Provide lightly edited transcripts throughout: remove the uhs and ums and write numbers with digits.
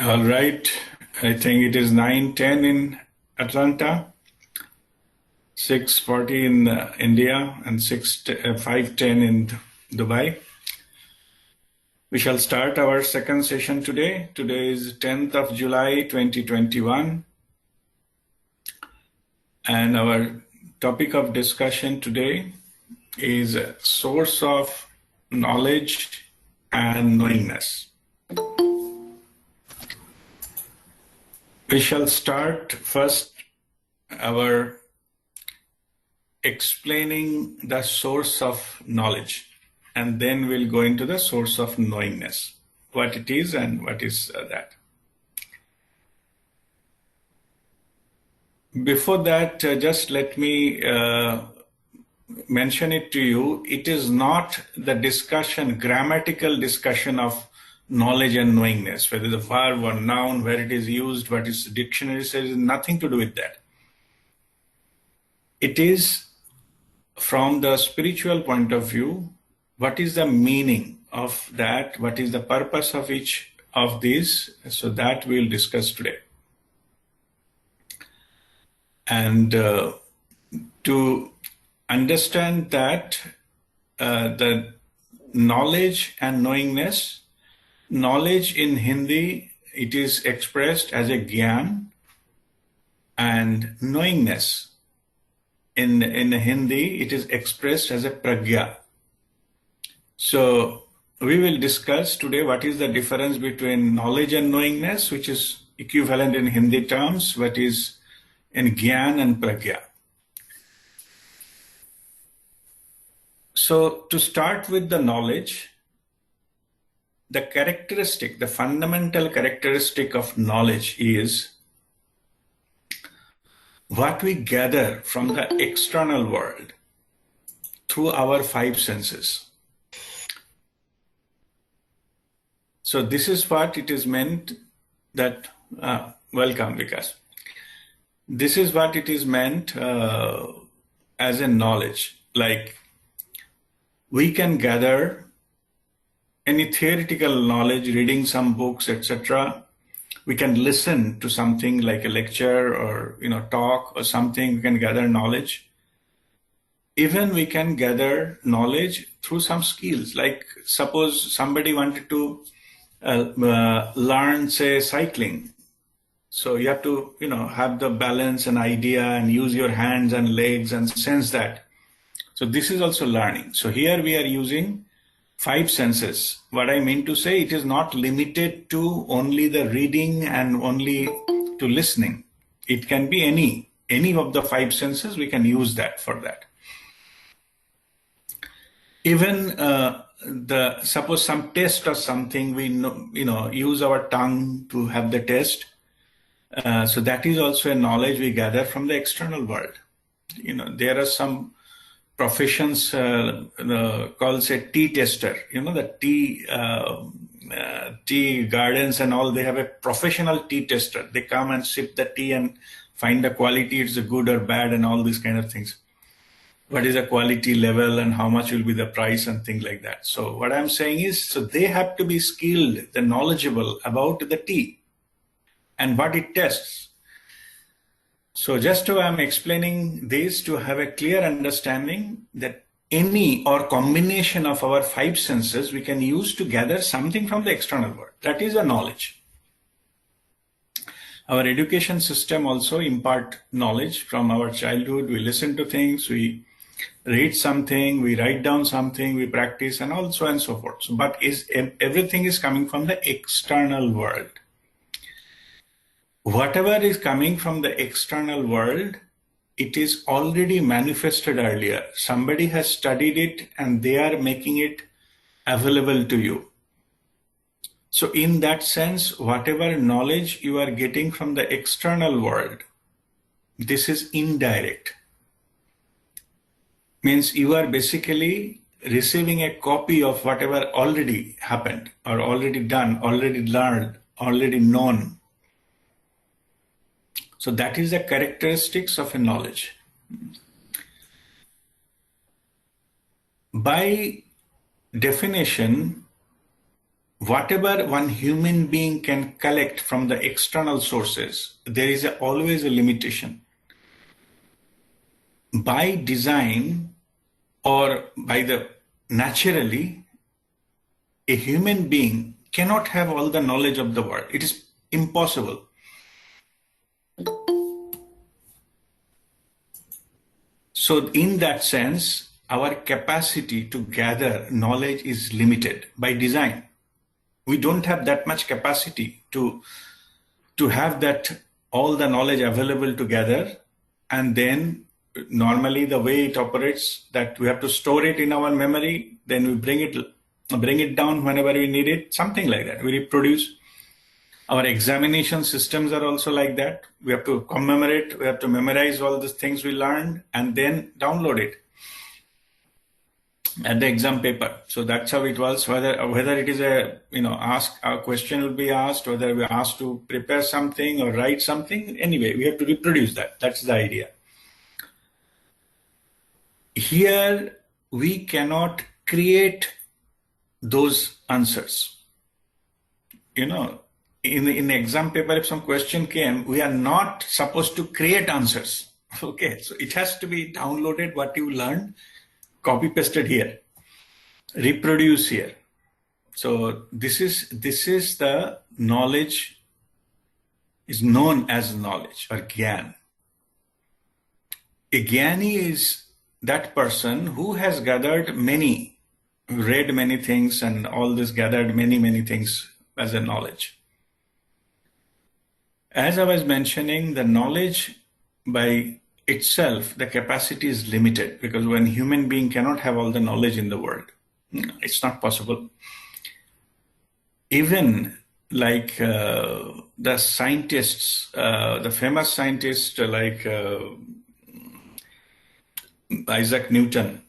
All right. I think it is 9:10 in Atlanta, 6:40 in India, and 5:10 in Dubai. We shall start our second session today. Today is 10th of July, 2021. And our topic of discussion today is source of knowledge and knowingness. We shall start first our explaining the source of knowledge, and then we'll go into the source of knowingness, what it is and what is that. Before that, just let me mention it to you. It is not the discussion, grammatical discussion of knowledge and knowingness, whether the verb or noun, where it is used, what its dictionary says, nothing to do with that. It is from the spiritual point of view, what is the meaning of that, what is the purpose of each of these, so that we'll discuss today. And to understand that the knowledge and knowingness, knowledge in Hindi, it is expressed as a gyan, and knowingness in Hindi, it is expressed as a pragya. So we will discuss today what is the difference between knowledge and knowingness, which is equivalent in Hindi terms, what is in gyan and pragya. So to start with the knowledge, the characteristic, the fundamental characteristic of knowledge is what we gather from the external world through our five senses. So this is what it is meant that, welcome Vikas. This is what it is meant as a knowledge. Like we can gather any theoretical knowledge, reading some books, etc. We can listen to something like a lecture or talk or something. We can gather knowledge. Even we can gather knowledge through some skills. Like suppose somebody wanted to learn, say, cycling. So you have to, have the balance and idea and use your hands and legs and sense that. So this is also learning. So here we are using five senses. What I mean to say, it is not limited to only the reading and only to listening. It can be any of the five senses. We can use that for that. Even suppose some test or something, we use our tongue to have the test. So that is also a knowledge we gather from the external world. There are some professions called, say, tea tester. The tea gardens and all, they have a professional tea tester. They come and sip the tea and find the quality, it's good or bad and all these kind of things. What is the quality level and how much will be the price and things like that. So what I'm saying is, so they have to be skilled, they're knowledgeable about the tea and what it tests. So just to I'm explaining this to have a clear understanding that any or combination of our five senses we can use to gather something from the external world. That is a knowledge. Our education system also impart knowledge from our childhood. We listen to things, we read something, we write down something, we practice and all so and so forth. So, but everything is coming from the external world. Whatever is coming from the external world, it is already manifested earlier. Somebody has studied it and they are making it available to you. So in that sense, whatever knowledge you are getting from the external world, this is indirect. Means you are basically receiving a copy of whatever already happened or already done, already learned, already known. So that is the characteristics of a knowledge. By definition, whatever one human being can collect from the external sources, there is always a limitation. By design or by the naturally, a human being cannot have all the knowledge of the world. It is impossible. So in that sense, our capacity to gather knowledge is limited by design. We don't have that much capacity to have that all the knowledge available together. And then normally the way it operates, that we have to store it in our memory, then we bring it down whenever we need it, something like that. We reproduce. Our examination systems are also like that. We have to commemorate, we have to memorize all the things we learned and then download it at the exam paper. So that's how it was. Whether it is a question will be asked, whether we're asked to prepare something or write something. Anyway, we have to reproduce that. That's the idea. Here we cannot create those answers. In the exam paper, if some question came, we are not supposed to create answers. Okay, so it has to be downloaded, what you learned, copy pasted here, reproduce here. So this is the knowledge is known as knowledge or gyan. A gyani is that person who has gathered read many things and all this, gathered many things as a knowledge. As I was mentioning, the knowledge by itself, the capacity is limited, because one human being cannot have all the knowledge in the world. It's not possible. Even like the scientists, the famous scientists like Isaac Newton,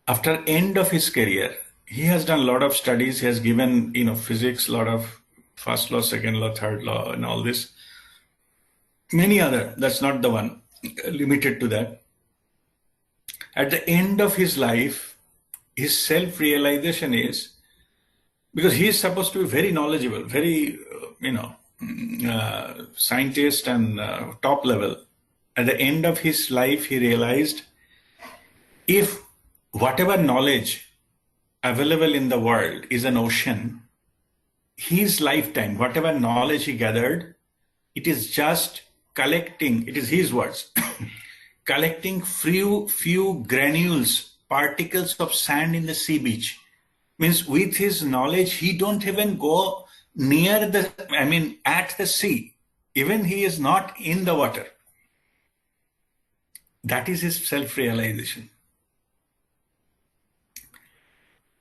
after end of his career, he has done a lot of studies. He has given, physics, a lot of first law, second law, third law, and all this. Many other, that's not the one, limited to that. At the end of his life, his self-realization is, because he is supposed to be very knowledgeable, very, scientist and top level. At the end of his life, he realized if whatever knowledge available in the world is an ocean, his lifetime, whatever knowledge he gathered, it is just collecting, it is his words, collecting few granules, particles of sand in the sea beach. Means with his knowledge, he don't even go near at the sea. Even he is not in the water. That is his self-realization.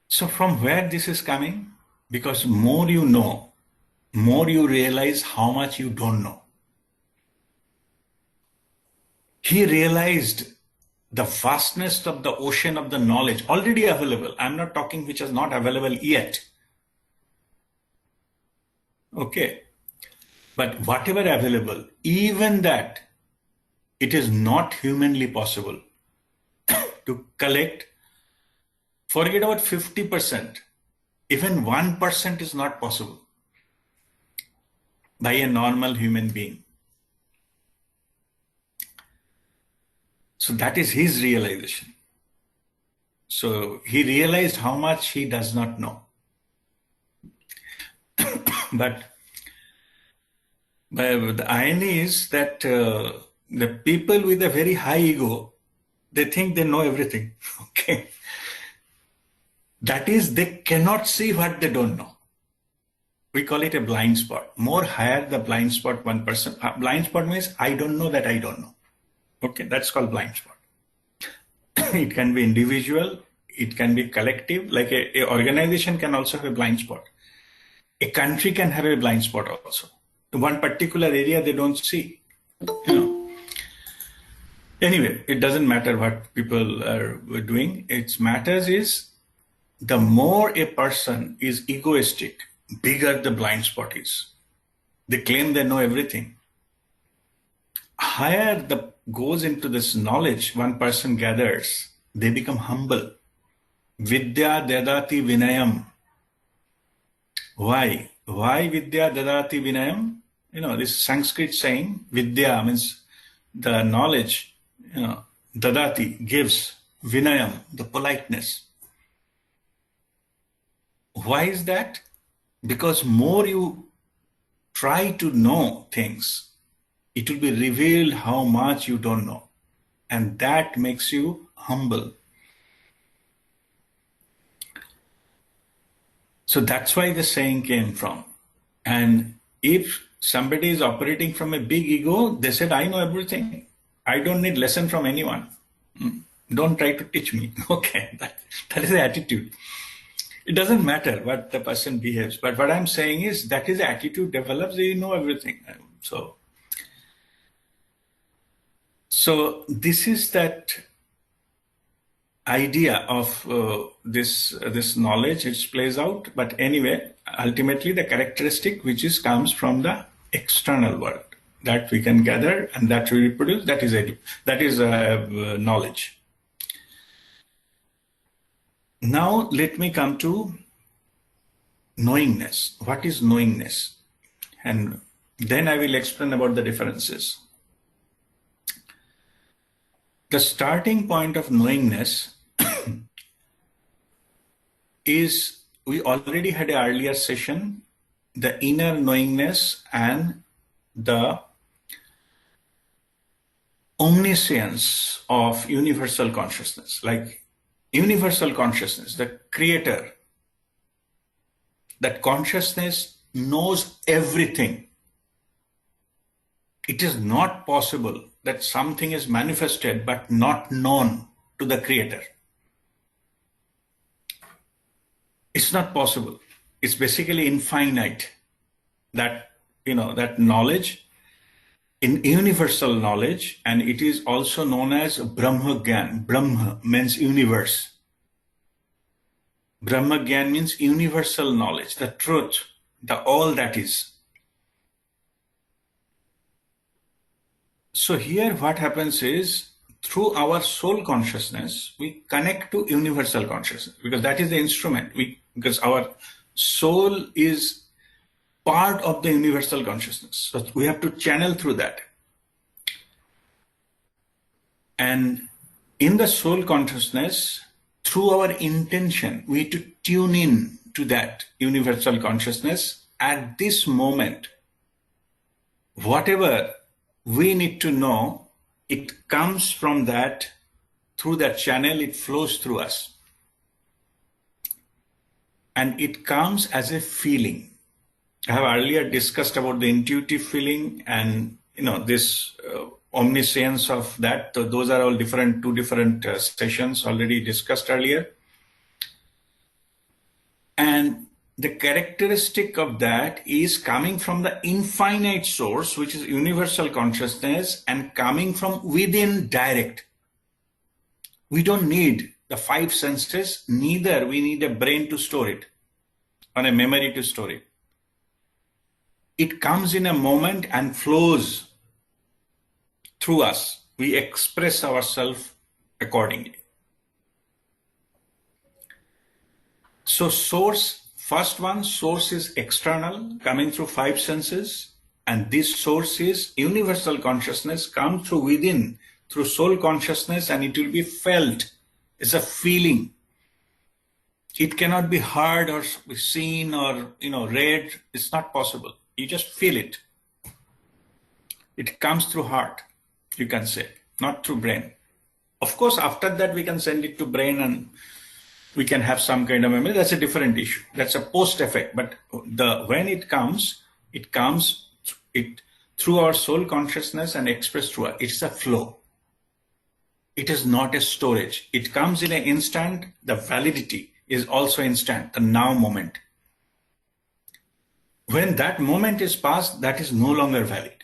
So from where this is coming? Because more you know, more you realize how much you don't know. He realized the vastness of the ocean of the knowledge already available. I'm not talking which is not available yet. Okay. But whatever available, even that, it is not humanly possible to collect. Forget about 50%. Even 1% is not possible by a normal human being. So that is his realization. So he realized how much he does not know. But the irony is that the people with a very high ego, they think they know everything. Okay. That is, they cannot see what they don't know. We call it a blind spot. More higher the blind spot, 1%. Blind spot means I don't know that I don't know. Okay, that's called blind spot. It can be individual, it can be collective, like a organization can also have a blind spot. A country can have a blind spot also. One particular area they don't see. Anyway, it doesn't matter what people are doing. It matters is the more a person is egoistic, bigger the blind spot is. They claim they know everything. Higher the goes into this knowledge one person gathers, they become humble Vidya dadati vinayam. Why? Why Vidya dadati vinayam? This Sanskrit saying, Vidya means the knowledge, dadati gives, vinayam, the politeness. Why is that? Because more you try to know things, it will be revealed how much you don't know. And that makes you humble. So that's why the saying came from. And if somebody is operating from a big ego, they said, I know everything. I don't need lesson from anyone. Don't try to teach me. Okay, that is the attitude. It doesn't matter what the person behaves. But what I'm saying is that is the attitude develops, you know everything. So this is that idea of this knowledge which plays out. But anyway, ultimately the characteristic which comes from the external world that we can gather and that we reproduce, that is knowledge. Now let me come to knowingness. What is knowingness? And then I will explain about the differences. The starting point of knowingness is, we already had an earlier session, the inner knowingness and the omniscience of universal consciousness. Like universal consciousness, the creator, that consciousness knows everything. It is not possible that something is manifested but not known to the creator. It's not possible. It's basically infinite. That knowledge, in universal knowledge, and it is also known as Brahma Gyan. Brahma means universe. Brahma Gyan means universal knowledge, the truth, the all that is. So here what happens is, through our soul consciousness, we connect to universal consciousness, because that is the instrument. Because our soul is part of the universal consciousness. So we have to channel through that. And in the soul consciousness, through our intention, we need to tune in to that universal consciousness at this moment. Whatever we need to know, it comes from that, through that channel, it flows through us. And it comes as a feeling. I have earlier discussed about the intuitive feeling and this omniscience of that. So those are all two different sessions already discussed earlier. And the characteristic of that is coming from the infinite source, which is universal consciousness, and coming from within direct. We don't need the five senses, neither we need a brain to store it, or a memory to store it. It comes in a moment and flows through us. We express ourselves accordingly. So source, first one, source is external, coming through five senses. And this source is universal consciousness, come through within, through soul consciousness, and it will be felt. It's a feeling. It cannot be heard or seen or read. It's not possible. You just feel it. It comes through heart, you can say, not through brain. Of course, after that we can send it to brain and we can have some kind of memory. That's a different issue. That's a post effect. But when it comes through our soul consciousness and expressed through it. It's a flow. It is not a storage. It comes in an instant. The validity is also instant, the now moment. When that moment is past, that is no longer valid.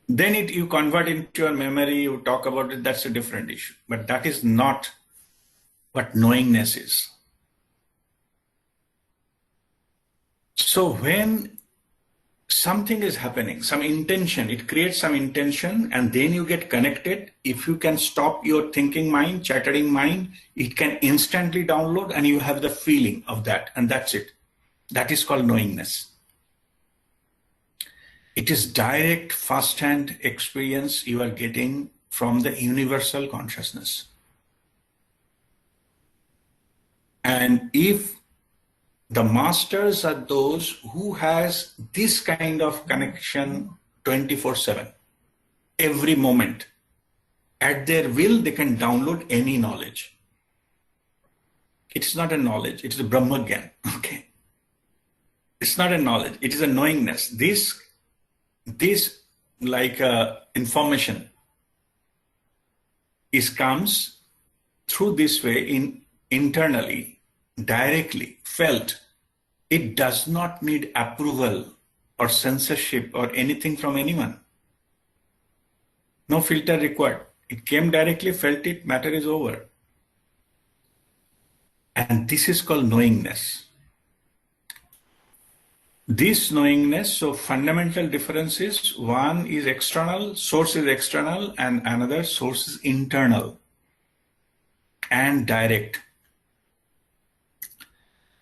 Then you convert into your memory, you talk about it, that's a different issue. But that is not what knowingness is. So when something is happening, some intention, it creates some intention, and then you get connected. If you can stop your thinking mind, chattering mind, it can instantly download and you have the feeling of that, and that's it. That is called knowingness. It is direct, first-hand experience you are getting from the universal consciousness. And if the masters are those who has this kind of connection 24/7, every moment, at their will, they can download any knowledge. It's not a knowledge, it's a Brahmagyan, okay? It's not a knowledge, it is a knowingness. This like information comes through this way internally, directly, felt. It does not need approval or censorship or anything from anyone. No filter required. It came directly, felt it, matter is over. And this is called knowingness. This knowingness, so fundamental difference is one is external, source is external, and another source is internal and direct.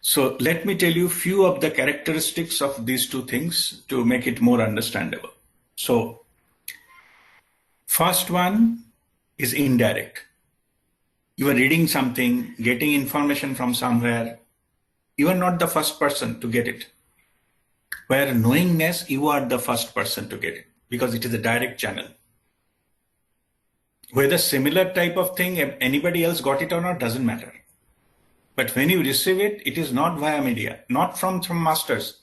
So let me tell you few of the characteristics of these two things to make it more understandable. So first one is indirect. You are reading something, getting information from somewhere. You are not the first person to get it. Where knowingness, you are the first person to get it because it is a direct channel. Whether similar type of thing, anybody else got it or not, doesn't matter. But when you receive it, it is not via media, not from masters.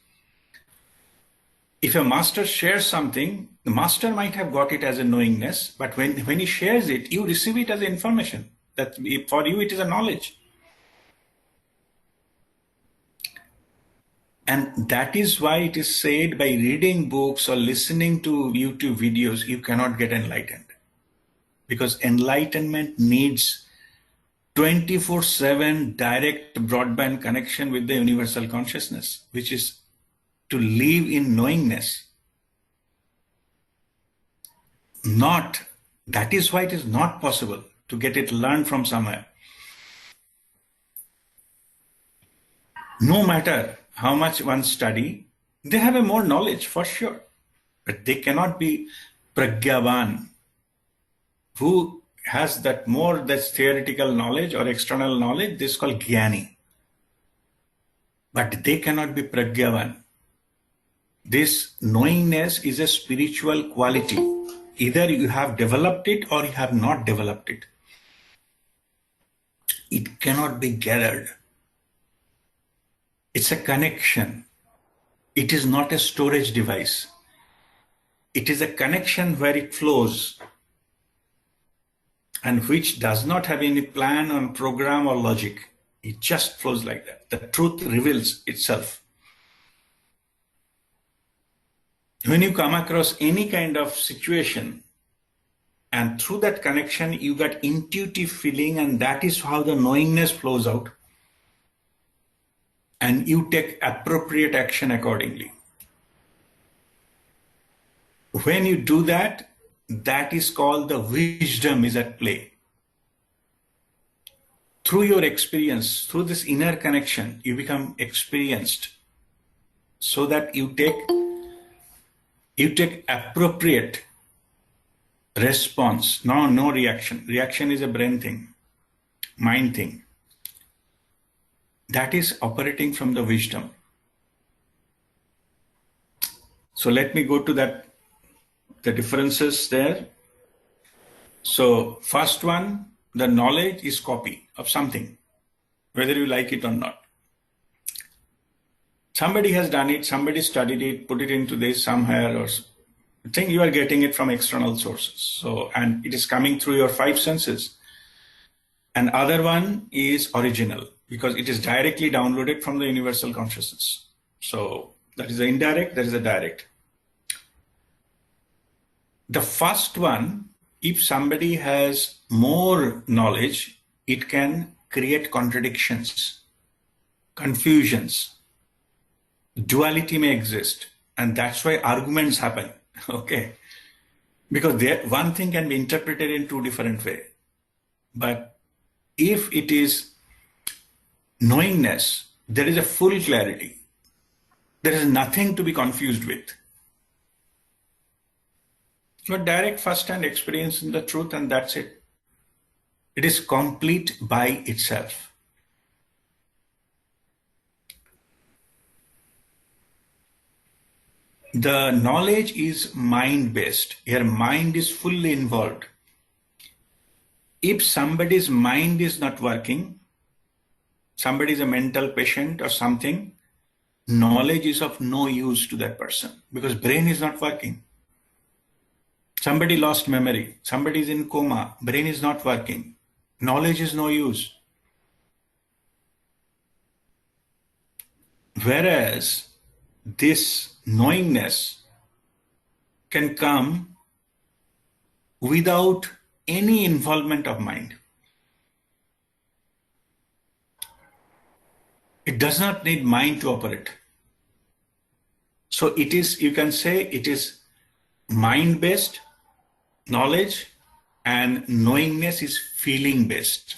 If a master shares something, the master might have got it as a knowingness, but when he shares it, you receive it as information. That for you, it is a knowledge. And that is why it is said by reading books or listening to YouTube videos, you cannot get enlightened. Because enlightenment needs 24/7 direct broadband connection with the universal consciousness, which is to live in knowingness. That is why it is not possible to get it learned from somewhere. No matter how much one study, they have a more knowledge for sure, but they cannot be Pragyavan, who has that theoretical knowledge or external knowledge. This is called Jnani. But they cannot be Pragyavan. This knowingness is a spiritual quality. Either you have developed it or you have not developed it. It cannot be gathered. It's a connection. It is not a storage device. It is a connection where it flows and which does not have any plan or program or logic. It just flows like that. The truth reveals itself. When you come across any kind of situation and through that connection, you get intuitive feeling, and that is how the knowingness flows out. And you take appropriate action accordingly. When you do that, that is called the wisdom is at play. Through your experience, through this inner connection, you become experienced so that you take appropriate response. No reaction. Reaction is a brain thing, mind thing. That is operating from the wisdom. So let me go to that, the differences there. So first one, the knowledge is copy of something, whether you like it or not. Somebody has done it, somebody studied it, put it into this somewhere, or think you are getting it from external sources. So, and it is coming through your five senses. And other one is original, because it is directly downloaded from the universal consciousness. So that is the indirect, that is the direct. The first one, if somebody has more knowledge, it can create contradictions, confusions. Duality may exist. And that's why arguments happen. Okay. Because one thing can be interpreted in two different ways. But if it is knowingness, there is a full clarity. There is nothing to be confused with. Your direct first-hand experience in the truth, and that's it. It is complete by itself. The knowledge is mind-based. Your mind is fully involved. If somebody's mind is not working, somebody is a mental patient or something, knowledge is of no use to that person because brain is not working. Somebody lost memory, somebody is in coma, brain is not working, knowledge is no use. Whereas this knowingness can come without any involvement of mind. It does not need mind to operate. So it is, you can say it is mind-based knowledge, and knowingness is feeling-based.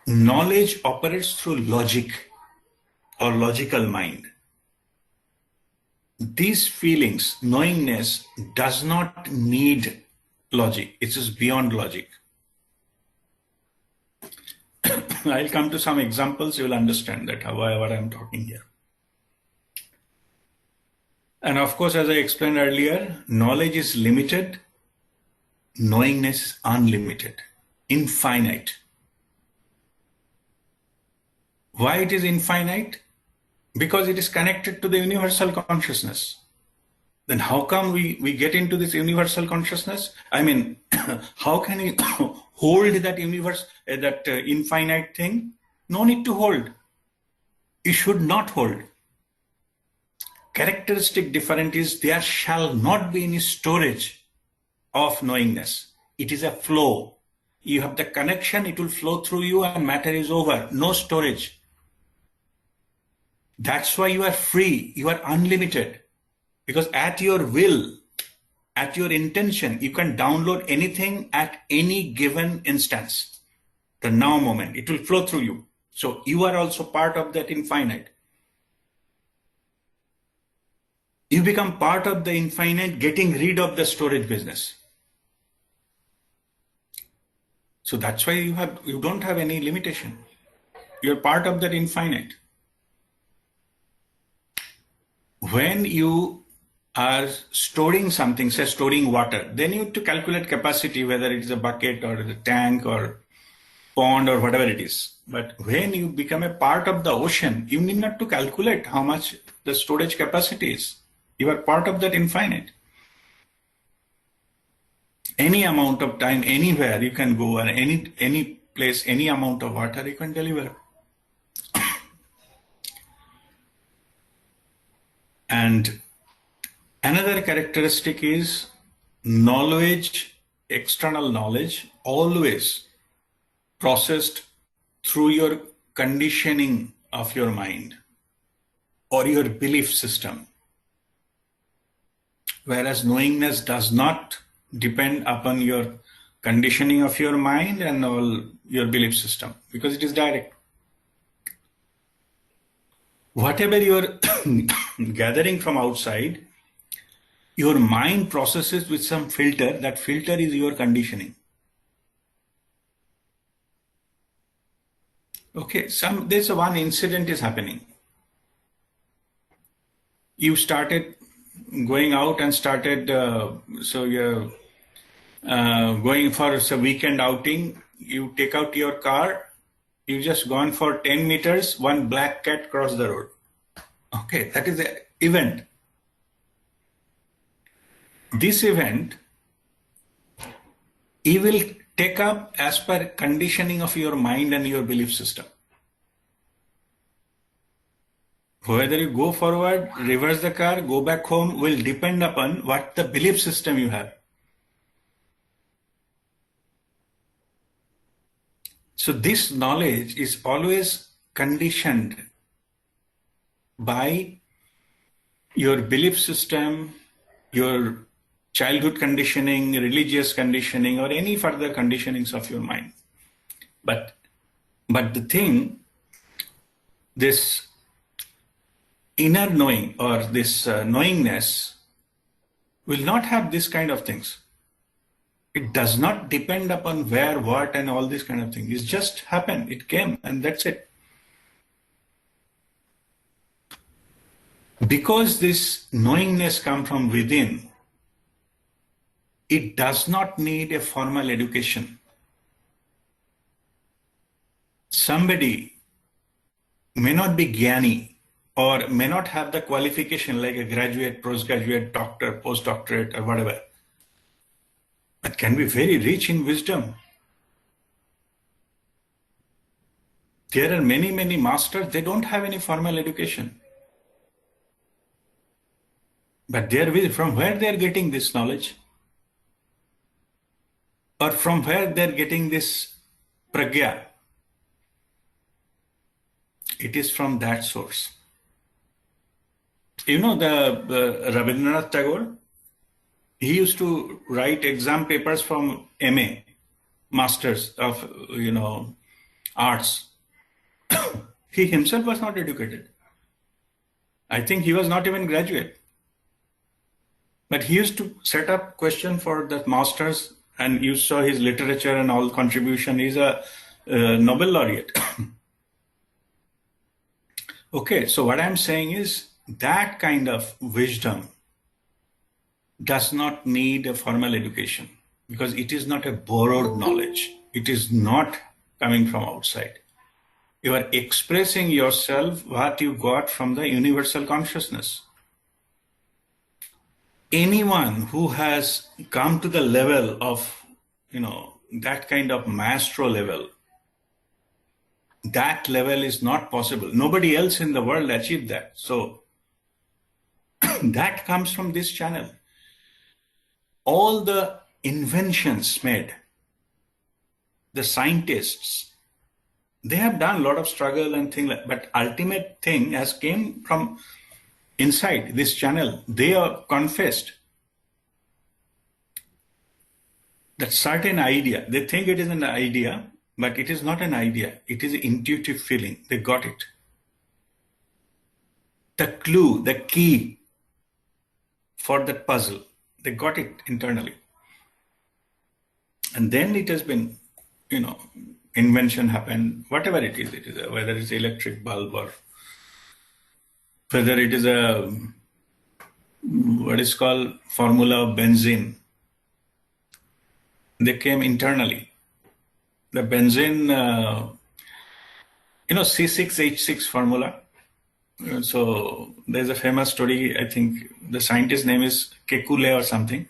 Knowledge operates through logic or logical mind. These feelings, knowingness, does not need logic. It is beyond logic. I'll come to some examples. You will understand that what I'm talking here. And of course, as I explained earlier, knowledge is limited. Knowingness is unlimited, infinite. Why it is infinite? Because it is connected to the universal consciousness. Then how come we get into this universal consciousness? I mean, how can you hold that universe, that infinite thing? No need to hold. You should not hold. Characteristic different is there shall not be any storage of knowingness. It is a flow. You have the connection, it will flow through you and matter is over. No storage. That's why you are free. You are unlimited. Because at your will, at your intention, you can download anything at any given instance. The now moment, it will flow through you. So you are also part of that infinite. You become part of the infinite, getting rid of the storage business. So that's why you don't have any limitation. You're part of that infinite. When you are storing something, say storing water, then you have to calculate capacity, whether it is a bucket or a tank or pond or whatever it is. But when you become a part of the ocean, you need not to calculate how much the storage capacity is. You are part of that infinite. Any amount of time, anywhere you can go, and any place, any amount of water you can deliver. And another characteristic is knowledge, external knowledge, always processed through your conditioning of your mind or your belief system. Whereas knowingness does not depend upon your conditioning of your mind and all your belief system, because it is direct. Whatever you are gathering from outside, your mind processes with some filter. That filter is your conditioning. Okay, there's one incident is happening. You started going out and started, so you're going for a weekend outing. You take out your car. You just gone for 10 meters, one black cat crossed the road. Okay, that is the event. This event, you will take up as per conditioning of your mind and your belief system. Whether you go forward, reverse the car, go back home, will depend upon what the belief system you have. So this knowledge is always conditioned by your belief system, your childhood conditioning, religious conditioning, or any further conditionings of your mind. But the thing, this inner knowing or this knowingness will not have this kind of things. It does not depend upon where, what, and all these kind of things. It just happened. It came, and that's it. Because this knowingness comes from within, it does not need a formal education. Somebody may not be Gyani or may not have the qualification like a graduate, postgraduate, doctor, postdoctorate, or whatever, but can be very rich in wisdom. There are many, many masters, they don't have any formal education. But from where they are getting this knowledge? Or from where they are getting this pragya? It is from that source. You know, the Rabindranath Tagore, he used to write exam papers from MA, Masters of, Arts. He himself was not educated. I think he was not even graduate. But he used to set up question for the masters, and you saw his literature and all contribution. He's a Nobel laureate. Okay, so what I'm saying is that kind of wisdom does not need a formal education because it is not a borrowed knowledge. It is not coming from outside. You are expressing yourself what you got from the universal consciousness. Anyone who has come to the level of, that kind of maestro level, that level is not possible. Nobody else in the world achieved that. So that comes from this channel. All the inventions made, the scientists, they have done a lot of struggle and things like, but ultimate thing has came from inside this channel. They are confessed that certain idea, they think it is an idea, but it is not an idea. It is an intuitive feeling. They got it. The clue, the key for that puzzle, they got it internally. And then it has been, invention happened, whatever it is, whether it's electric bulb or whether it is what is called formula of benzene. They came internally. The benzene, C6H6 formula. So there's a famous story, I think the scientist's name is Kekule or something.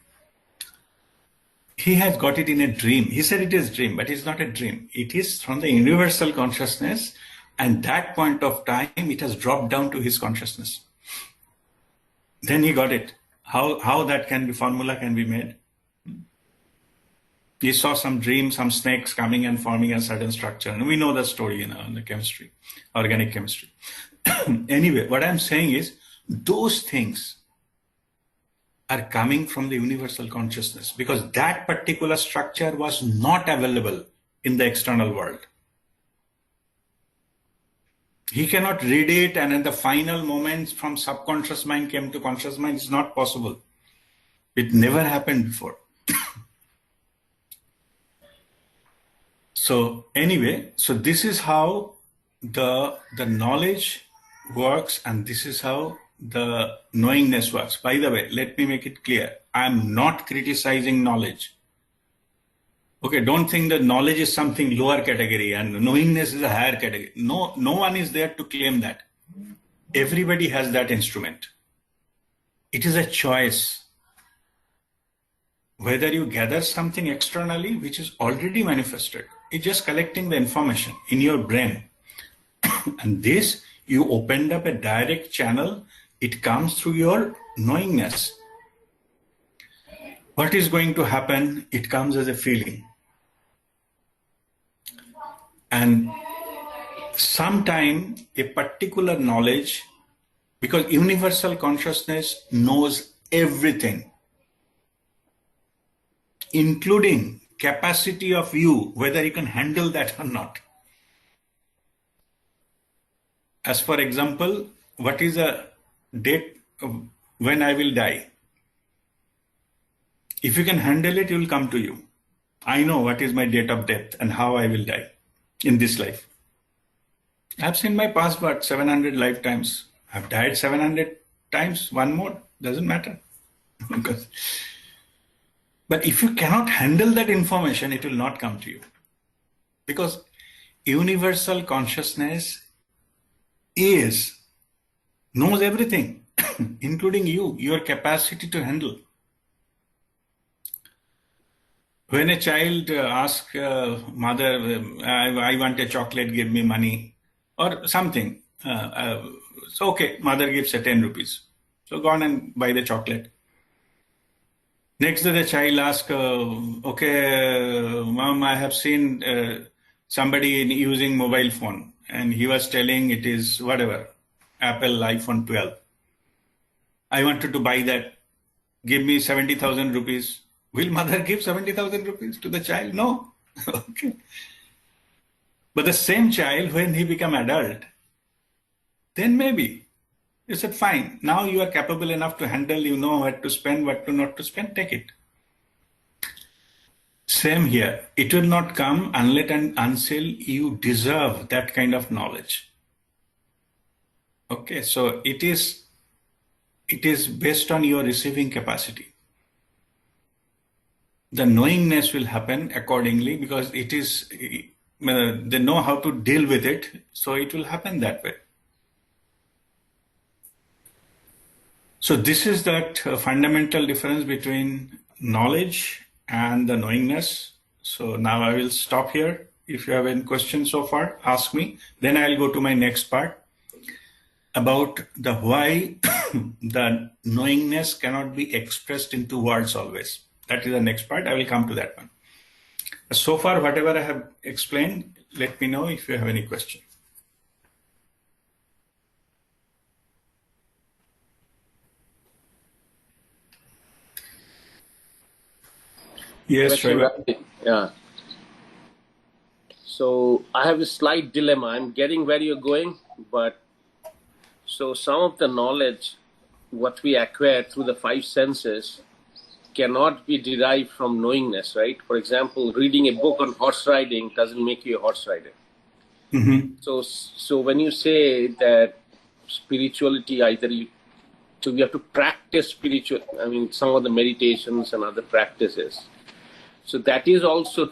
He has got it in a dream. He said it is dream, but it's not a dream. It is from the universal consciousness, and that point of time, it has dropped down to his consciousness. Then he got it. How that formula can be made. He saw some dream, some snakes coming and forming a certain structure. And we know the story, in the chemistry, organic chemistry. Anyway, what I'm saying is, those things are coming from the universal consciousness because that particular structure was not available in the external world. He cannot read it and in the final moments from subconscious mind came to conscious mind. It's not possible. It never happened before. So anyway, so this is how the knowledge works, and this is how the knowingness works. By the way, let me make it clear. I'm not criticizing knowledge. Okay, don't think that knowledge is something lower category and knowingness is a higher category. No one is there to claim that. Everybody has that instrument. It is a choice. Whether you gather something externally, which is already manifested, it's just collecting the information in your brain. And this, you opened up a direct channel. It comes through your knowingness. What is going to happen? It comes as a feeling. And sometime a particular knowledge Because universal consciousness knows everything, including capacity of you, whether you can handle that or not. As for example, what is a date of when I will die? If you can handle it, it will come to you. I know what is my date of death and how I will die in this life. I've seen my past, but 700 lifetimes. I've died 700 times, one more, doesn't matter. Because, but if you cannot handle that information, it will not come to you. Because universal consciousness knows everything, including you, your capacity to handle. When a child asks mother, I want a chocolate, give me money, or something. So, okay, mother gives her 10 rupees. So, go on and buy the chocolate. Next day, the child asks, okay, mom, I have seen somebody using mobile phone, and he was telling it is whatever, Apple iPhone 12. I wanted to buy that. Give me 70,000 rupees. Will mother give 70,000 rupees to the child? No. Okay. But the same child, when he become adult, then maybe you said, fine, now you are capable enough to handle, you know what to spend, what to not to spend, take it. Same here. It will not come unless and until you deserve that kind of knowledge. Okay, so it is based on your receiving capacity. The knowingness will happen accordingly because it is, they know how to deal with it, so it will happen that way. So this is that fundamental difference between knowledge and the knowingness. So now I will stop here. If you have any questions so far, ask me. Then I'll go to my next part about the why the knowingness cannot be expressed into words always. That is the next part. I will come to that one. So far, whatever I have explained, let me know if you have any question. Yes, sure. Yeah. So I have a slight dilemma. I'm getting where you're going, but so some of the knowledge, what we acquire through the five senses, cannot be derived from knowingness, right? For example, reading a book on horse riding doesn't make you a horse rider. Mm-hmm. So when you say that spirituality, so we have to practice spiritual, some of the meditations and other practices. So that is also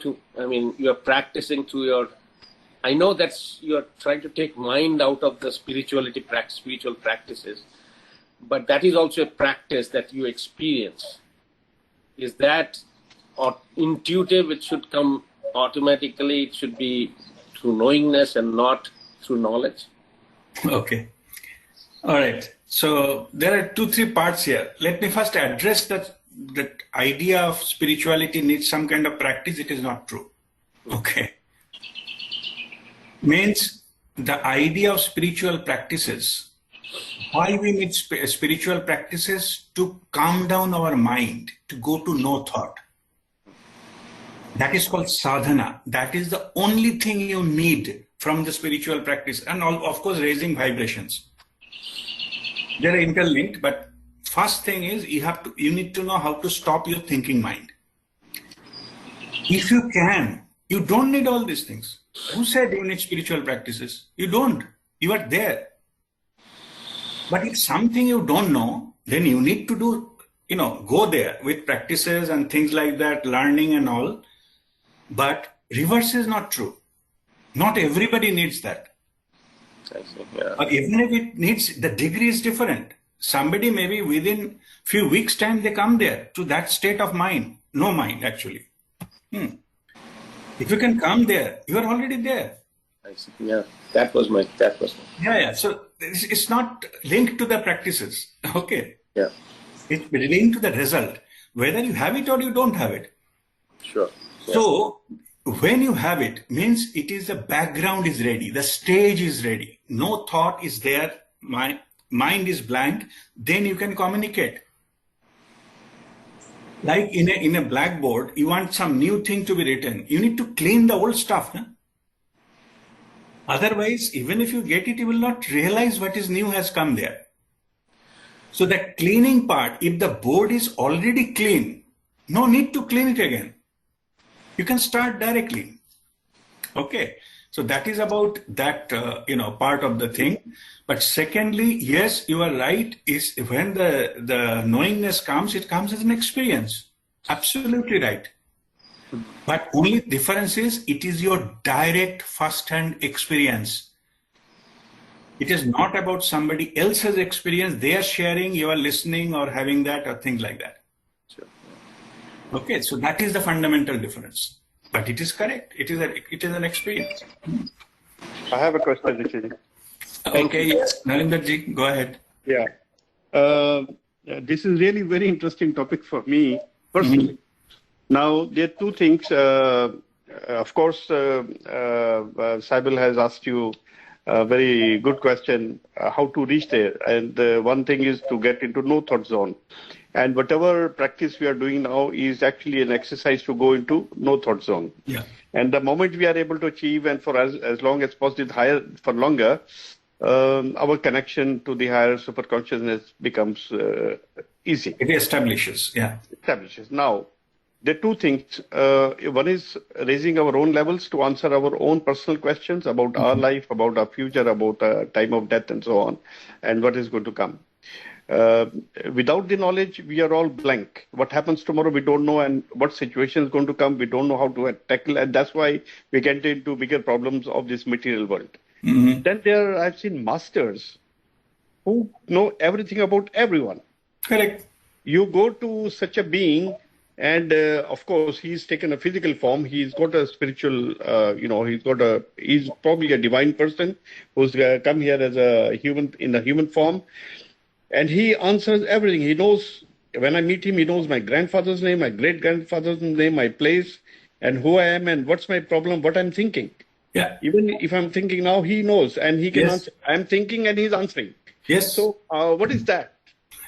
you're practicing through I know you're trying to take mind out of the spiritual practices, but that is also a practice that you experience. Is that intuitive? It should come automatically. It should be through knowingness and not through knowledge. Okay. All right. So there are 2-3 parts here. Let me first address that idea of spirituality needs some kind of practice. It is not true. Okay. Means the idea of spiritual practices. Why we need spiritual practices? To calm down our mind, to go to no thought. That is called sadhana. That is the only thing you need from the spiritual practice. And of course, raising vibrations. They are interlinked, but first thing is you need to know how to stop your thinking mind. If you can, you don't need all these things. Who said you need spiritual practices? You don't. You are there. But if something you don't know, then you need to do, go there with practices and things like that, learning and all. But reverse is not true. Not everybody needs that. I see, yeah. Or even if it needs, the degree is different. Somebody maybe within few weeks' time they come there to that state of mind. No mind, actually. If you can come there, you are already there. I see. Yeah, that was my. Yeah. So it's not linked to the practices. Okay. Yeah. It's linked to the result, whether you have it or you don't have it. Sure. Yeah. So when you have it, means it is the background is ready, the stage is ready. No thought is there. mind is blank, then you can communicate. Like in a blackboard, you want some new thing to be written. You need to clean the old stuff. Huh? Otherwise, even if you get it, you will not realize what is new has come there. So that cleaning part, if the board is already clean, no need to clean it again. You can start directly. Okay. So that is about that, part of the thing. But secondly, yes, you are right. Is when the knowingness comes, it comes as an experience. Absolutely right. But only difference is it is your direct first-hand experience. It is not about somebody else's experience. They are sharing, you are listening or having that or things like that. Sure. Okay, so that is the fundamental difference. But it is correct. It is an experience. I have a question, Rishi. Okay, yes, Narendraji, go ahead. Yeah. This is really very interesting topic for me personally. Now, there are two things. Of course, Saibal has asked you a very good question, how to reach there. And one thing is to get into no thought zone. And whatever practice we are doing now is actually an exercise to go into no thought zone. Yeah. And the moment we are able to achieve, and for as long as possible, higher for longer, our connection to the higher superconsciousness becomes easy. It establishes, yeah. Establishes. Now, there are two things. One is raising our own levels to answer our own personal questions about our life, about our future, about time of death, and so on, and what is going to come. Without the knowledge, we are all blank. What happens tomorrow, we don't know, and what situation is going to come, we don't know how to tackle, and that's why we get into bigger problems of this material world. Then I've seen masters who know everything about everyone. Correct. You go to such a being, and of course, he's taken a physical form. He's got a spiritual, he's probably a divine person who's come here as a human, in a human form. And he answers everything. He knows, when I meet him, he knows my grandfather's name, my great-grandfather's name, my place, and who I am, and what's my problem, what I'm thinking. Yeah. Even if I'm thinking now, he knows, and he can answer. I'm thinking, and he's answering. Yes. So what is that?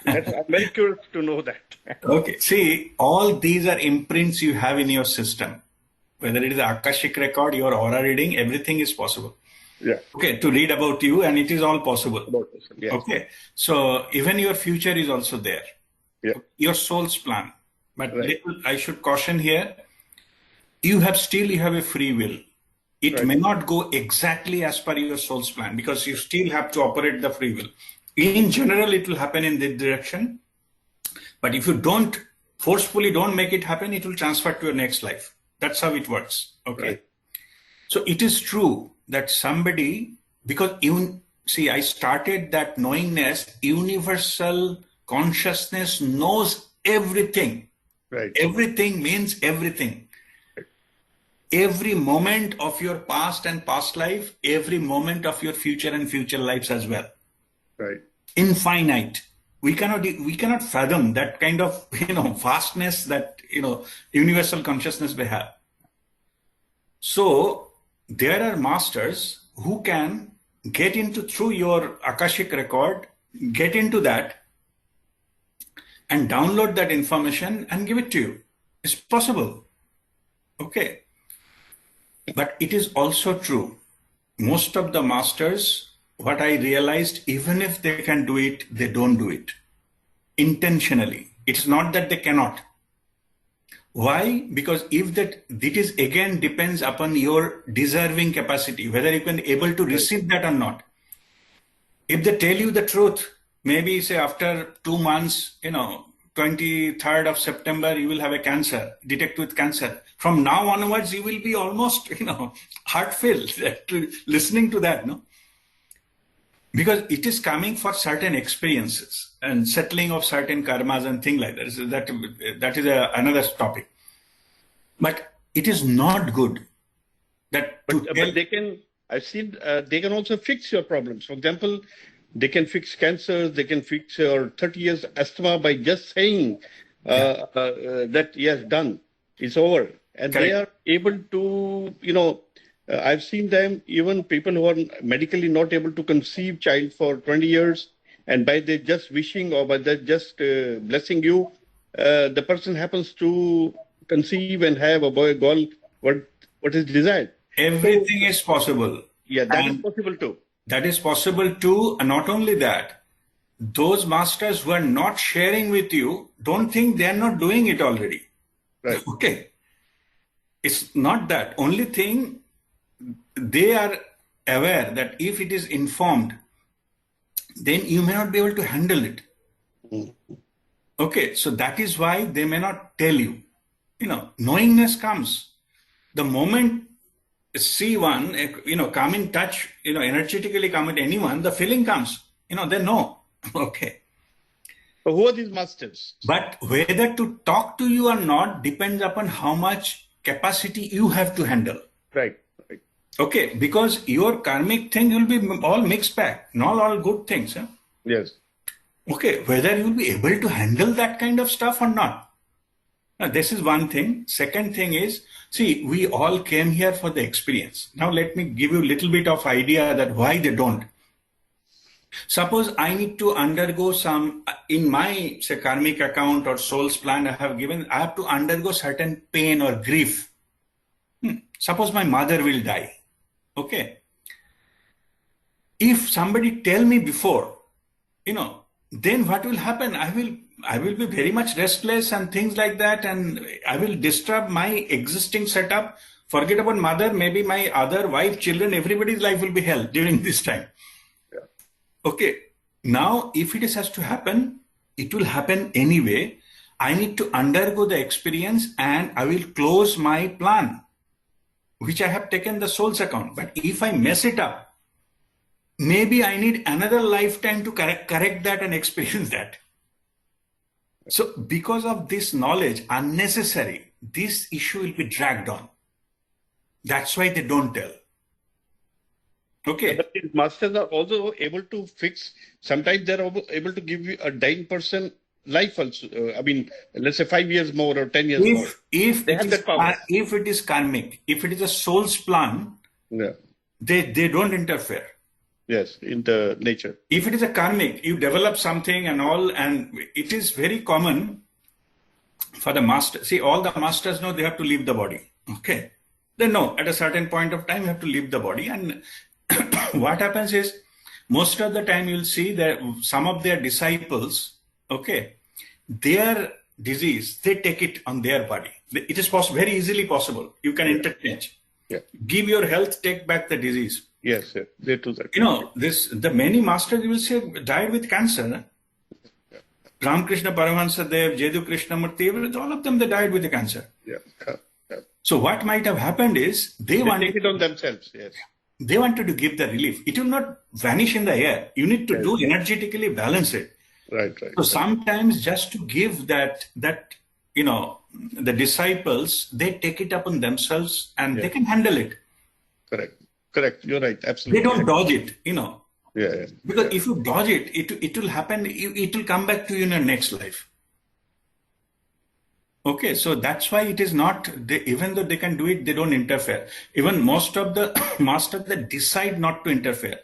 I'm very curious to know that. Okay. See, all these are imprints you have in your system. Whether it is Akashic record, your aura reading, everything is possible. Yeah. Okay, to read about you, and it is all possible. Yes. Okay, so even your future is also there. Yeah. Your soul's plan. But Right. I should caution here, you have a free will. It Right. may not go exactly as per your soul's plan because you still have to operate the free will. In general, it will happen in this direction. But if you don't forcefully don't make it happen, it will transfer to your next life. That's how it works. Okay. Right. So it is true that somebody, because even, see, I started that knowingness, universal consciousness knows everything. Right. Everything means everything. Every moment of your past and past life, every moment of your future and future lives as well. Right. Infinite. We cannot fathom that kind of, vastness that, universal consciousness may have. So there are masters who can get into through your Akashic record, get into that and download that information and give it to you. It's possible. Okay. But it is also true. Most of the masters, what I realized, even if they can do it, they don't do it intentionally. It's not that they cannot. Why? Because it is again depends upon your deserving capacity, whether you can able to receive that or not. If they tell you the truth, maybe say after 2 months, 23rd of September, you will have a cancer, detect with cancer. From now onwards, you will be almost, heart-filled listening to that, no? Because it is coming for certain experiences and settling of certain karmas and things like that. So that is another topic. But it is not good that. But they can. I've seen they can also fix your problems. For example, they can fix cancers. They can fix your 30 years asthma by just saying that yes, done, it's over, and Correct. they are able to. I've seen them, even people who are medically not able to conceive child for 20 years, and by the just wishing or by the just blessing you, the person happens to conceive and have a boy, girl, what is desired. Everything So, is possible. yeah, that is And possible too. that is possible too. And not only that, those masters who are not sharing with you, don't think they are not doing it already. Right. Okay. It's not that. Only thing, they are aware that if it is informed, then you may not be able to handle it. Okay. So that is why they may not tell you. Knowingness comes. The moment see one, come in touch, energetically come at anyone, the feeling comes, they know. Okay. So who are these masters? But whether to talk to you or not depends upon how much capacity you have to handle. Right. Right. Okay. Because your karmic thing will be all mixed bag, not all good things. Huh? Yes. Okay. Whether you'll be able to handle that kind of stuff or not. Now, this is one thing. Second thing is, see, we all came here for the experience. Now, let me give you a little bit of idea that why they don't. Suppose I need to undergo some, in my, say, karmic account or soul's plan I have to undergo certain pain or grief. Suppose my mother will die. Okay. If somebody tell me before, then what will happen? I will be very much restless and things like that, and I will disturb my existing setup. Forget about mother, maybe my other wife, children, everybody's life will be hell during this time. Yeah. Okay. Now, if it has to happen, it will happen anyway. I need to undergo the experience and I will close my plan, which I have taken the soul's account. But if I mess it up, maybe I need another lifetime to correct that and experience that. So because of this knowledge, unnecessary, this issue will be dragged on. That's why they don't tell. Okay. But these masters are also able to fix, sometimes they're able to give you a dying person life also. Let's say 5 years more or 10 years more. If they have that power. If it is karmic, if it is a soul's plan, yeah, they don't interfere. Yes, in the nature. If it is a karmic, you develop something and all, and it is very common for the master. See, all the masters know they have to leave the body. Okay. They know at a certain point of time you have to leave the body. And what happens is, most of the time you'll see that some of their disciples, okay, their disease, they take it on their body. It is very easily possible. You can interchange. Yeah. Give your health, take back the disease. Yes, yes, they do that. The many masters you will say died with cancer. Yeah. Ramakrishna Paramahansa Dev, Jedu Krishnamurti, all of them, they died with the cancer. Yeah. So what might have happened is they take it on themselves. Yes. They wanted to give the relief. It will not vanish in the air. You need to do energetically balance it. Right. So sometimes just to give that the disciples, they take it upon themselves and they can handle it. Correct. You're right. Absolutely. They don't dodge it, Yeah. Because if you dodge it, it will happen. It will come back to you in your next life. Okay, so that's why it is not, even though they can do it, they don't interfere. Even most of the masters that decide not to interfere,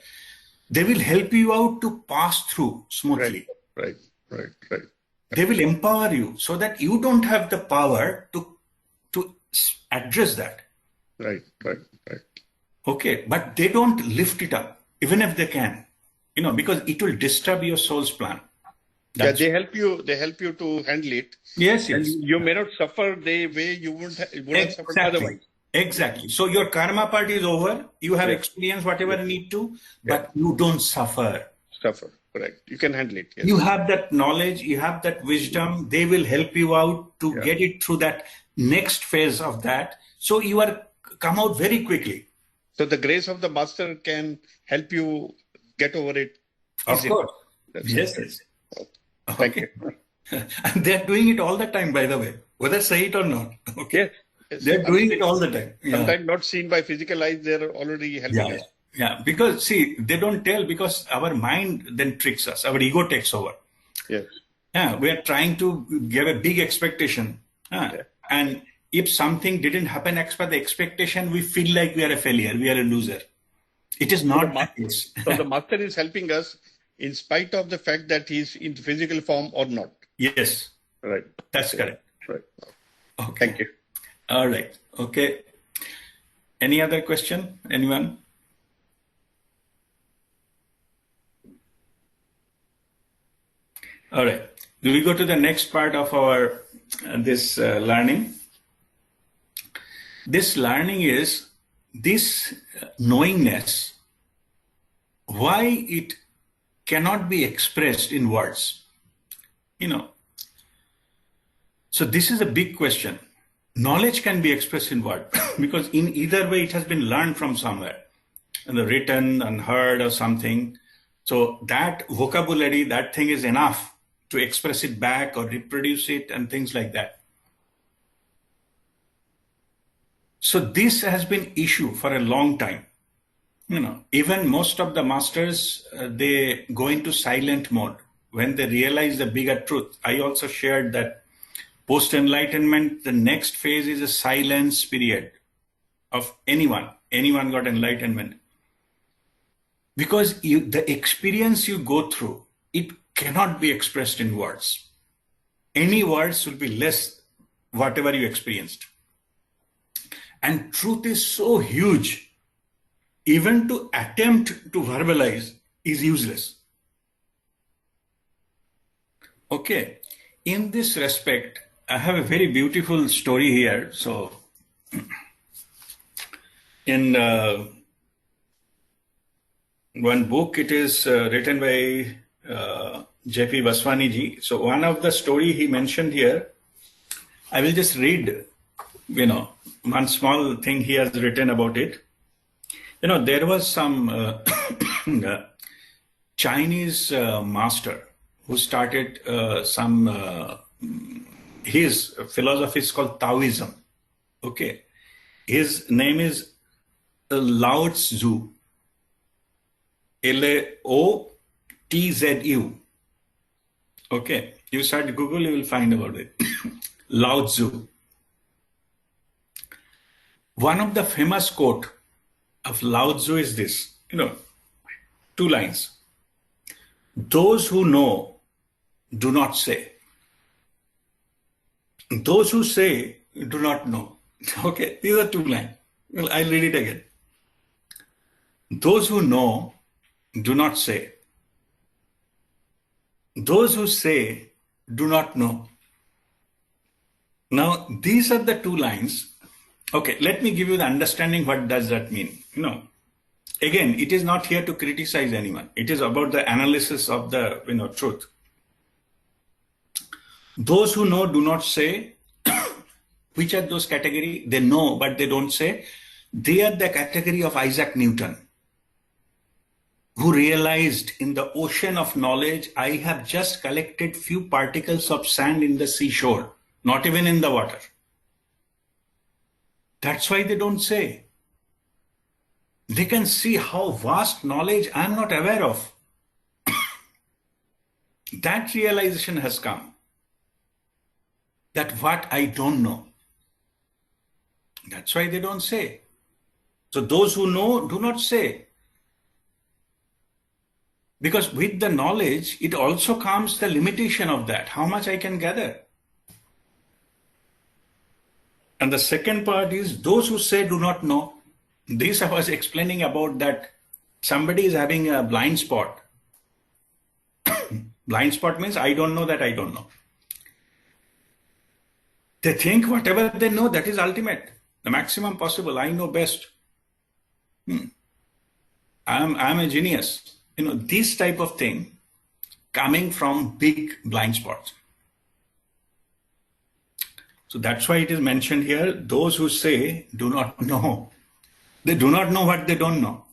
they will help you out to pass through smoothly. Right. They will empower you so that you don't have the power to address that. Right. Okay, but they don't lift it up, even if they can, because it will disturb your soul's plan. They help you to handle it. Yes. And you may not suffer the way you would have suffered otherwise. Exactly. So your karma part is over. You have experienced whatever you need to, but you don't suffer. Correct. You can handle it. Yes. You have that knowledge, you have that wisdom. They will help you out to get it through that next phase of that. So you come out very quickly. So the grace of the master can help you get over it. Of course. Yes. Thank you. And they're doing it all the time, by the way, whether say it or not. Okay. Yes. They're doing it all the time. Sometimes not seen by physical eyes, they're already helping us. Yeah, because see, they don't tell because our mind then tricks us. Our ego takes over. Yes. Yeah, we are trying to give a big expectation. And if something didn't happen as per the expectation, we feel like we are a failure, we are a loser. It is not the case. So the master is helping us in spite of the fact that he's in physical form or not. Yes. Right. That's correct. Right. Okay. Thank you. All right. Okay. Any other question? Anyone? All right. Do we go to the next part of our this learning? This learning is this knowingness, why it cannot be expressed in words. So this is a big question. Knowledge can be expressed in words because in either way it has been learned from somewhere, written and heard or something. So that vocabulary, that thing is enough to express it back or reproduce it and things like that. So this has been issue for a long time. Even most of the masters, they go into silent mode when they realize the bigger truth. I also shared that post-enlightenment, the next phase is a silence period of anyone got enlightenment. Because the experience you go through, it cannot be expressed in words. Any words will be less whatever you experienced. And truth is so huge, even to attempt to verbalize is useless. Okay, in this respect, I have a very beautiful story here. So, in one book, it is written by J.P. Vaswani ji. So, one of the story he mentioned here, I will just read, one small thing he has written about it. There was some Chinese master who started his philosophy is called Taoism. Okay. His name is Lao Tzu. Laotzu. Okay. You search Google, you will find about it. Lao Tzu. One of the famous quote of Lao Tzu is this, 2 lines. Those who know do not say. Those who say do not know. Okay, these are 2 lines. Well, I'll read it again. Those who know do not say. Those who say do not know. Now, these are the 2 lines. Okay, let me give you the understanding what does that mean. Again, it is not here to criticize anyone. It is about the analysis of the truth. Those who know do not say. Which are those category? They know, but they don't say. They are the category of Isaac Newton, who realized in the ocean of knowledge, I have just collected few particles of sand in the seashore, not even in the water. That's why they don't say. They can see how vast knowledge I am not aware of. That realization has come. That what I don't know. That's why they don't say. So those who know do not say. Because with the knowledge, it also comes the limitation of that, how much I can gather. And the second part is those who say do not know. This I was explaining about that somebody is having a blind spot. Blind spot means I don't know that I don't know. They think whatever they know, that is ultimate, the maximum possible. I know best. I'm a genius. This type of thing coming from big blind spots. So that's why it is mentioned here, those who say do not know. They do not know what they don't know.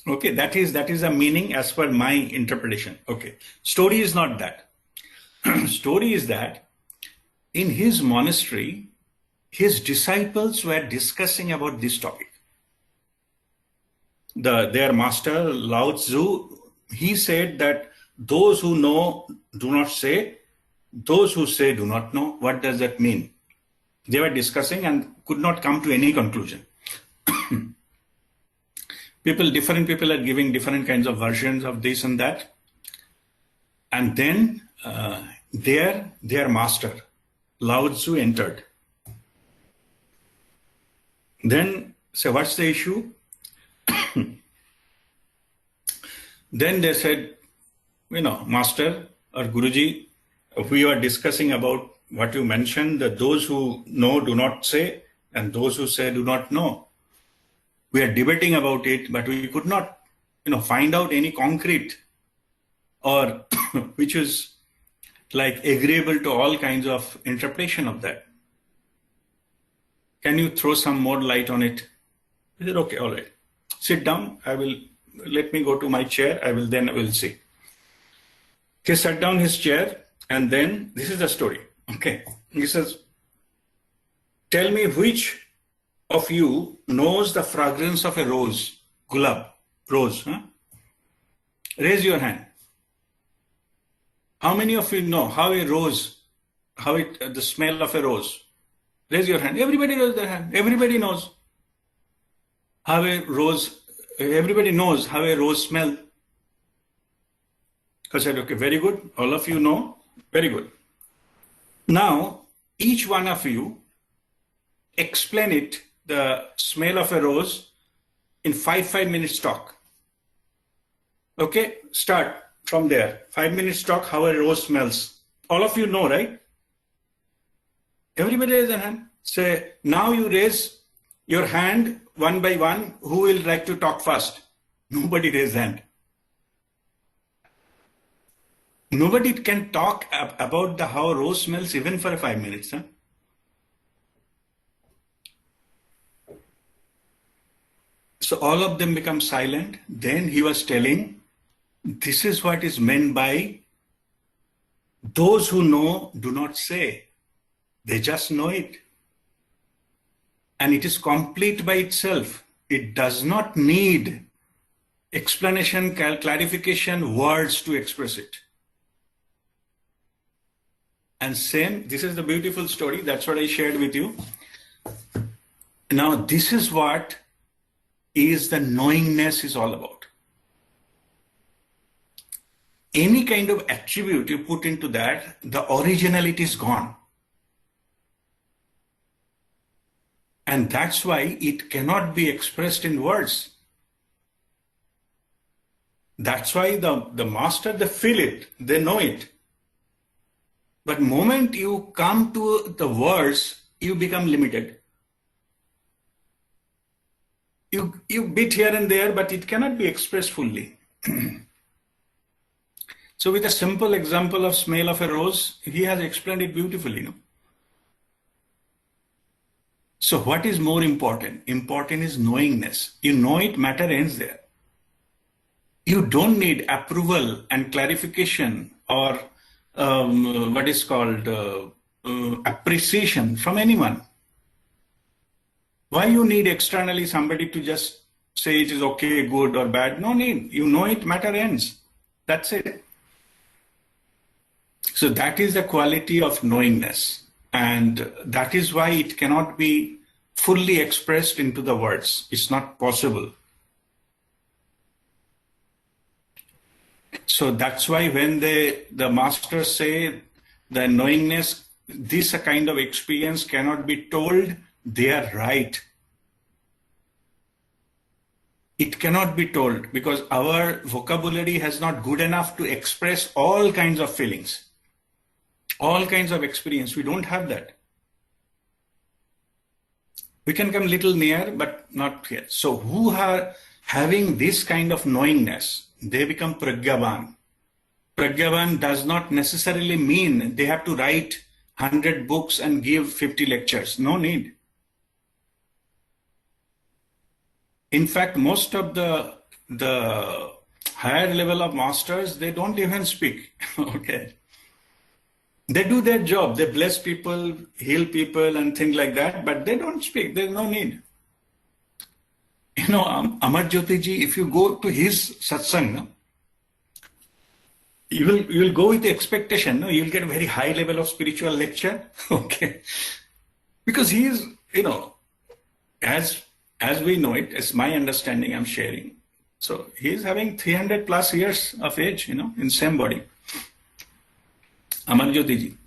Okay, that is a meaning as per my interpretation. Okay, story is not that. Story is that in his monastery, his disciples were discussing about this topic. Their master, Lao Tzu, he said that those who know do not say, those who say do not know. What does that mean? They were discussing and could not come to any conclusion. Different people are giving different kinds of versions of this and that. And then their master, Lao Tzu, entered. Then, so what's the issue? Then they said, Master or Guruji, we were discussing about what you mentioned, that those who know do not say, and those who say do not know. We are debating about it, but we could not, find out any concrete or which is like agreeable to all kinds of interpretation of that. Can you throw some more light on it? I said, okay, all right. Sit down. Let me go to my chair. I will see. He sat down his chair, and then this is the story. Okay. He says, tell me which of you knows the fragrance of a rose, gulab, rose. Huh? Raise your hand. How many of you know the smell of a rose? Raise your hand. Everybody raises their hand. Everybody knows how a rose smells. I said, okay, very good. All of you know. Very good. Now, each one of you explain the smell of a rose in 5 minutes talk. Okay, start from there. 5 minutes talk, how a rose smells. All of you know, right? Everybody raise their hand. Say, now you raise your hand one by one. Who will like to talk first? Nobody raise hand. Nobody can talk about how a rose smells even for 5 minutes. Huh? So all of them become silent. Then he was telling, this is what is meant by those who know do not say. They just know it. And it is complete by itself. It does not need explanation, clarification, words to express it. And same, this is the beautiful story. That's what I shared with you. Now, this is what is the knowingness is all about. Any kind of attribute you put into that, the originality is gone. And that's why it cannot be expressed in words. That's why the master, they feel it, they know it. But moment you come to the words, you become limited. You bit here and there, but it cannot be expressed fully. So with a simple example of smell of a rose, he has explained it beautifully. No? So what is more important? Important is knowingness. You know it, matter ends there. You don't need approval and clarification or what is called appreciation from anyone. Why you need externally somebody to just say it is okay, good or bad? No need. You know it, matter ends. That's it. So that is the quality of knowingness. And that is why it cannot be fully expressed into the words. It's not possible. So that's why when the masters say the knowingness, this kind of experience cannot be told, they are right. It cannot be told because our vocabulary has not good enough to express all kinds of feelings, all kinds of experience. We don't have that. We can come little near, but not here. So who are having this kind of knowingness, they become Pragyavan. Pragyavan does not necessarily mean they have to write 100 books and give 50 lectures. No need. In fact, most of the higher level of masters, they don't even speak. Okay. They do their job. They bless people, heal people and things like that, but they don't speak. There's no need. You know, Amar Jyoti ji, if you go to his satsang, no, you will go with the expectation, no, you'll get a very high level of spiritual lecture. Okay. Because he is, you know, as as we know it, it's my understanding I'm sharing. So he's having 300 plus years of age, in same body. Amarjyoti ji.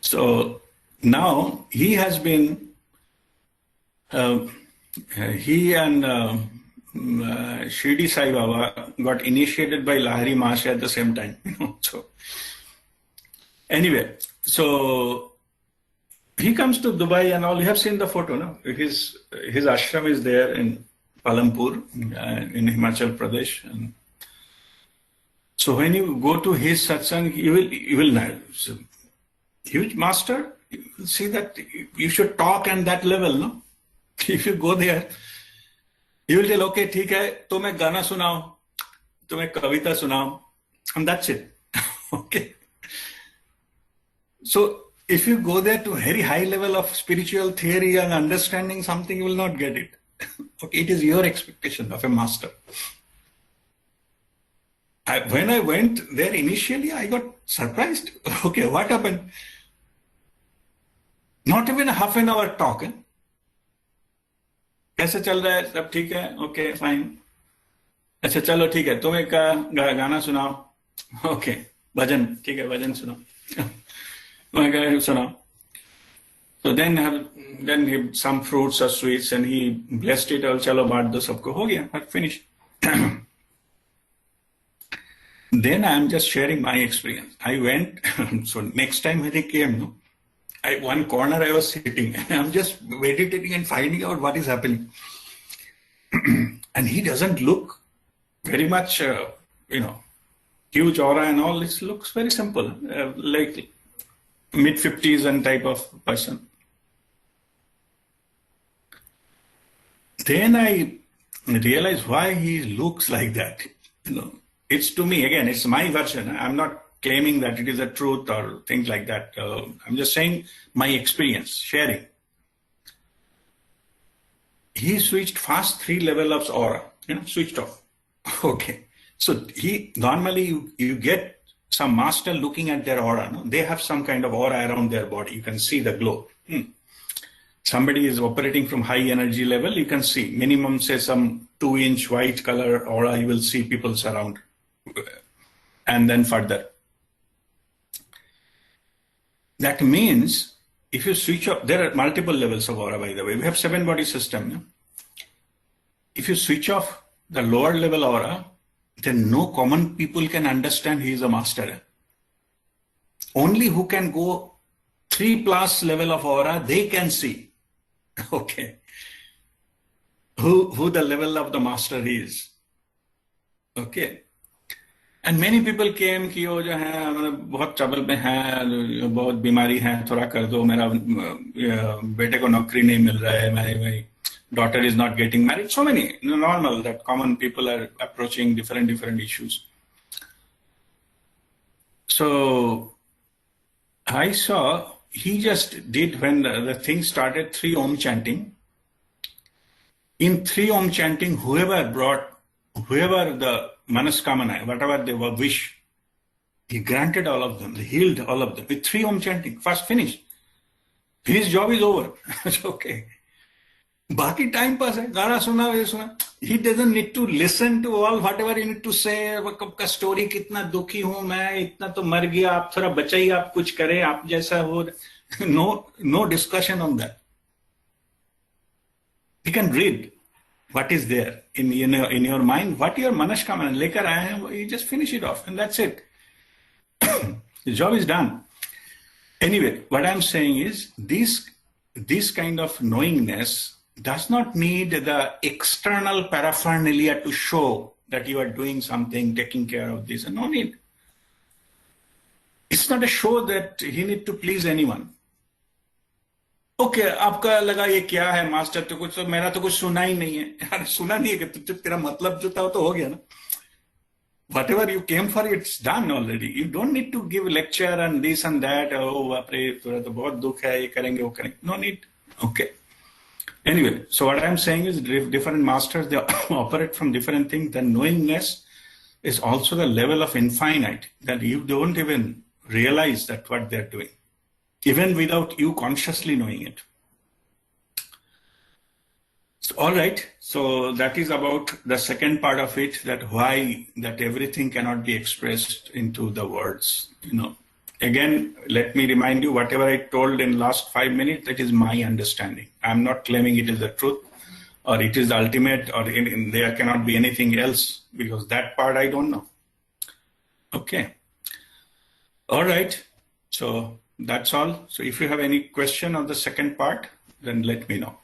So now he has been, he and Shirdi Sai Baba got initiated by Lahari Maharshi at the same time, So anyway, so he comes to Dubai and all. You have seen the photo, no? His ashram is there in Palampur, in Himachal Pradesh. And so when you go to his satsang, you will know. So, huge master, you will see that you should talk on that level, no? If you go there, you will tell, okay, ठीक है, तो मैं गाना सुनाऊं, तो मैं कविता सुनाऊं, and that's it. Okay. So if you go there to very high level of spiritual theory and understanding something, you will not get it. Okay, it is your expectation of a master. When I went there initially, I got surprised. Okay, what happened? Not even a half an hour talk. कैसे चल रहा है, सब ठीक है, okay fine, अच्छा चलो ठीक है, तुम एक गाना सुनाओ, ओके भजन, ठीक है भजन सुनाओ, सुनाओ. So then he some fruits or sweets and he blessed it all, चलो बांट दो सबको, हो गया, finished. Then I am just sharing my experience. I went, so next time when he came, no, one corner I was sitting and I'm just meditating and finding out what is happening. And he doesn't look very much, huge aura and all. This looks very simple, like mid-50s and type of person. Then I realized why he looks like that. It's to me, again, it's my version. I'm not claiming that it is a truth or things like that. I'm just saying my experience, sharing. He switched fast 3 levels of aura, switched off. Okay. So normally you get some master looking at their aura. No? They have some kind of aura around their body. You can see the glow. Somebody is operating from high energy level. You can see minimum, say some 2-inch white color aura. You will see people surround. And then further. That means if you switch off, there are multiple levels of aura, by the way. We have 7 body system. No? If you switch off the lower level aura, then no common people can understand he is a master. Only who can go 3+ level of aura, they can see. Okay. Who the level of the master is. Okay. And many people came कि वो जो है बहुत trouble में है, बहुत बीमारी है, थोड़ा कर दो, मेरा बेटे को नौकरी नहीं मिल रहा है, my daughter is not getting married. So many, normal that common people are approaching different issues. So I saw he just did, when the thing started, 3 Om chanting. In 3 Om chanting, whoever the Manaskamana, whatever they were wish, he granted all of them, he healed all of them with 3 Om chanting. First finished. His job is over. It's okay. Baki time pass hai, gana suna, ye suna. He doesn't need to listen to all whatever you need to say. कब का story कितना दुखी हूँ मैं, इतना तो मर गया, आप थोड़ा बचाइए, आप कुछ करें, आप जैसा हो. No discussion on that. He can read what is there in your mind, what your manashkamana lekar aaye hain, you just finish it off and that's it. The job is done. Anyway, what I'm saying is this kind of knowingness does not need the external paraphernalia to show that you are doing something, taking care of this, and no need. It's not a show that he need to please anyone. Okay, आपका लगा ये क्या है master, तो कुछ, तो मेरा तो कुछ सुना ही नहीं है यार. सुना नहीं है कि तेरा मतलब जो था वो तो हो गया ना. Whatever you came for, it's done already. You don't need to give lecture and this and that. Oh बाप रे, थोड़ा तो बहुत दुख है, ये करेंगे वो करेंगे. No need. Okay. Anyway, so what I'm saying is different masters, they operate from different things. The knowingness is also the level of infinite that you don't even realize that what they're doing, even without you consciously knowing it. All right. So that is about the second part of it, that why that everything cannot be expressed into the words. Again, let me remind you, whatever I told in last 5 minutes, that is my understanding. I'm not claiming it is the truth or it is the ultimate or there cannot be anything else, because that part I don't know. Okay. All right. So that's all. So if you have any question on the second part, then let me know.